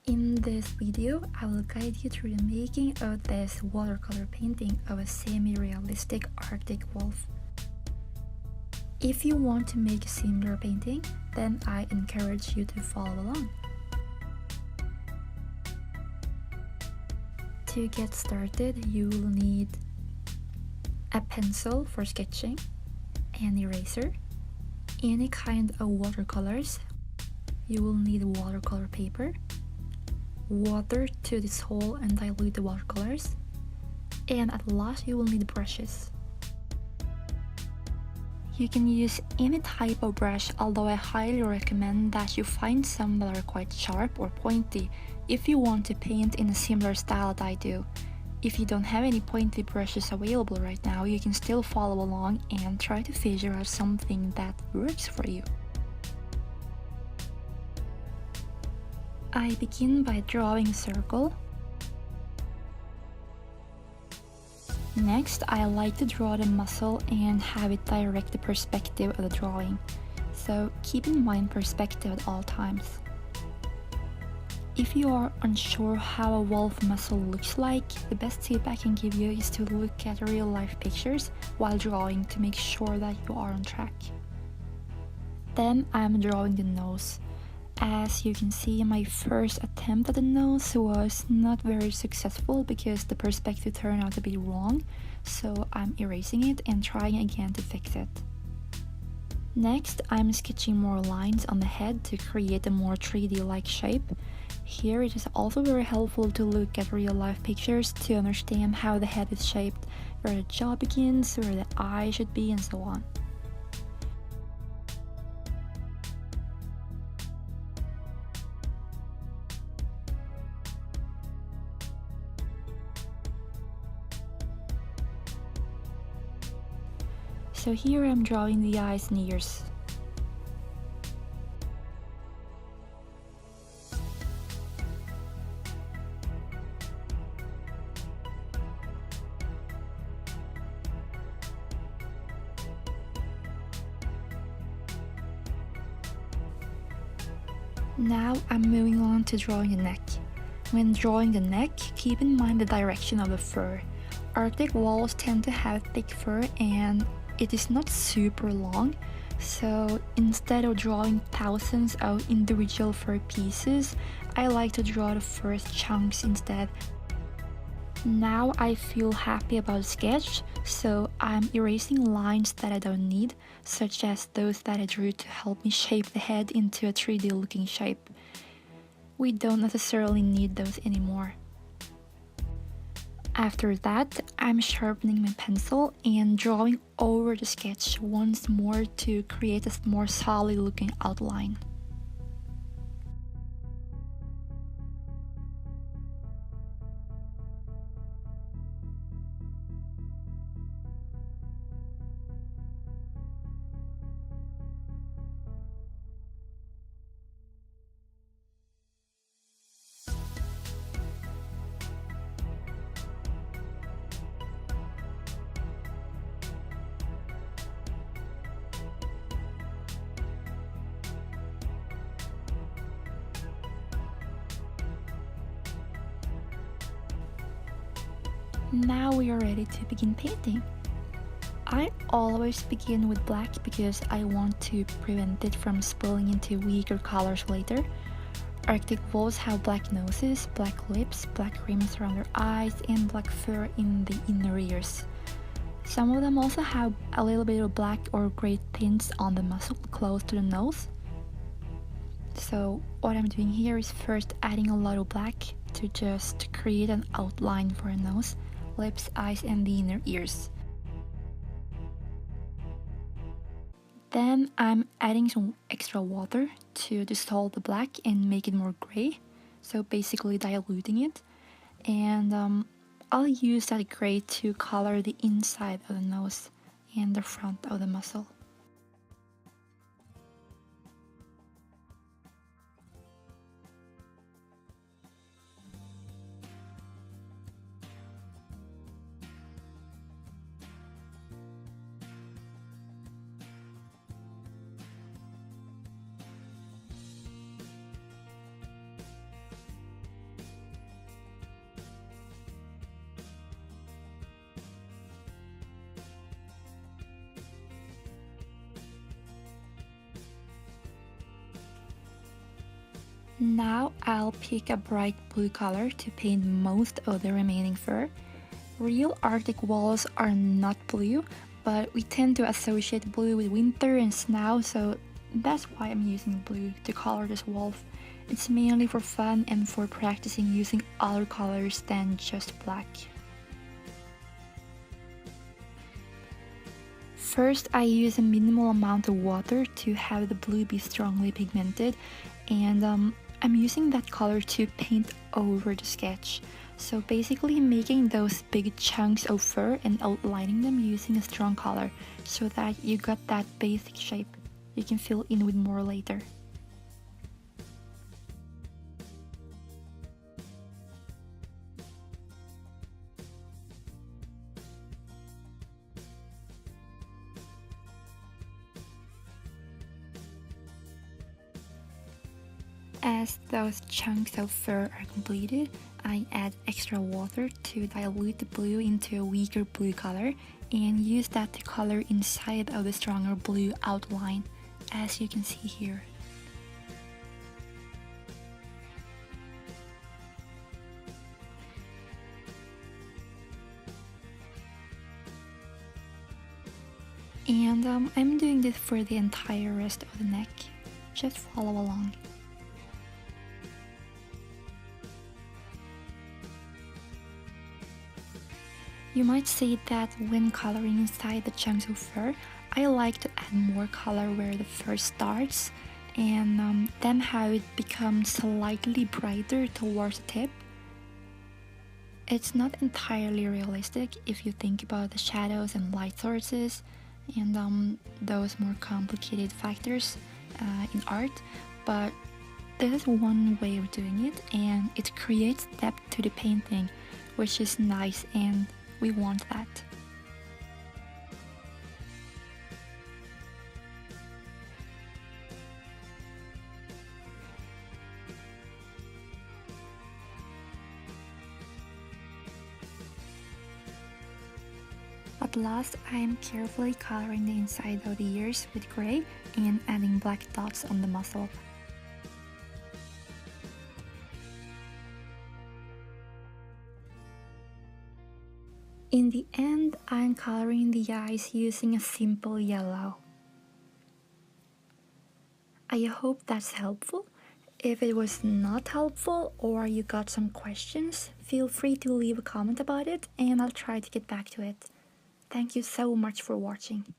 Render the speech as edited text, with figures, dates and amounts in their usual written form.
In this video, I will guide you through the making of this watercolor painting of a semi-realistic Arctic wolf. If you want to make a similar painting, then I encourage you to follow along. To get started, you will need a pencil for sketching, an eraser, any kind of watercolors. You will need watercolor paper, water to dissolve and dilute the watercolors, and at last you will need brushes. You can use any type of brush, although I highly recommend that you find some that are quite sharp or pointy if you want to paint in a similar style that I do. If you don't have any pointy brushes available right now, you can still follow along and try to figure out something that works for you. I begin by drawing a circle. Next, I like to draw the muzzle and have it direct the perspective of the drawing. So keep in mind perspective at all times. If you are unsure how a wolf muzzle looks like, the best tip I can give you is to look at real life pictures while drawing to make sure that you are on track. Then I'm drawing the nose. As you can see, my first attempt at the nose was not very successful because the perspective turned out to be wrong, so I'm erasing it and trying again to fix it. Next, I'm sketching more lines on the head to create a more 3D-like shape. Here it is also very helpful to look at real-life pictures to understand how the head is shaped, where the jaw begins, where the eye should be, and so on. So here I'm drawing the eyes and ears. Now I'm moving on to drawing the neck. When drawing the neck, keep in mind the direction of the fur. Arctic wolves tend to have thick fur and it is not super long, so instead of drawing thousands of individual fur pieces, I like to draw the first chunks instead. Now I feel happy about the sketch, so I'm erasing lines that I don't need, such as those that I drew to help me shape the head into a 3D looking shape. We don't necessarily need those anymore. After that, I'm sharpening my pencil and drawing over the sketch once more to create a more solid looking outline. Now we are ready to begin painting. I always begin with black because I want to prevent it from spilling into weaker colors later. Arctic wolves have black noses, black lips, black rims around their eyes, and black fur in the inner ears. Some of them also have a little bit of black or gray tints on the muzzle close to the nose. So what I'm doing here is first adding a lot of black to just create an outline for a nose, lips, eyes, and the inner ears. Then I'm adding some extra water to dissolve the black and make it more gray, so basically diluting it. And I'll use that gray to color the inside of the nose and the front of the muzzle. Now I'll pick a bright blue color to paint most of the remaining fur. Real Arctic wolves are not blue, but we tend to associate blue with winter and snow, so that's why I'm using blue to color this wolf. It's mainly for fun and for practicing using other colors than just black. First, I use a minimal amount of water to have the blue be strongly pigmented, and I'm using that color to paint over the sketch. So basically making those big chunks of fur and outlining them using a strong color so that you got that basic shape. You can fill in with more later. As those chunks of fur are completed, I add extra water to dilute the blue into a weaker blue color and use that to color inside of the stronger blue outline, as you can see here. And I'm doing this for the entire rest of the neck. Just follow along. You might say that when coloring inside the chunks of fur, I like to add more color where the fur starts and then have it become slightly brighter towards the tip. It's not entirely realistic if you think about the shadows and light sources and those more complicated factors in art, but this is one way of doing it and it creates depth to the painting, which is nice and we want that. At last, I am carefully coloring the inside of the ears with gray and adding black dots on the muzzle. In the end, I'm coloring the eyes using a simple yellow. I hope that's helpful. If it was not helpful or you got some questions, feel free to leave a comment about it and I'll try to get back to it. Thank you so much for watching.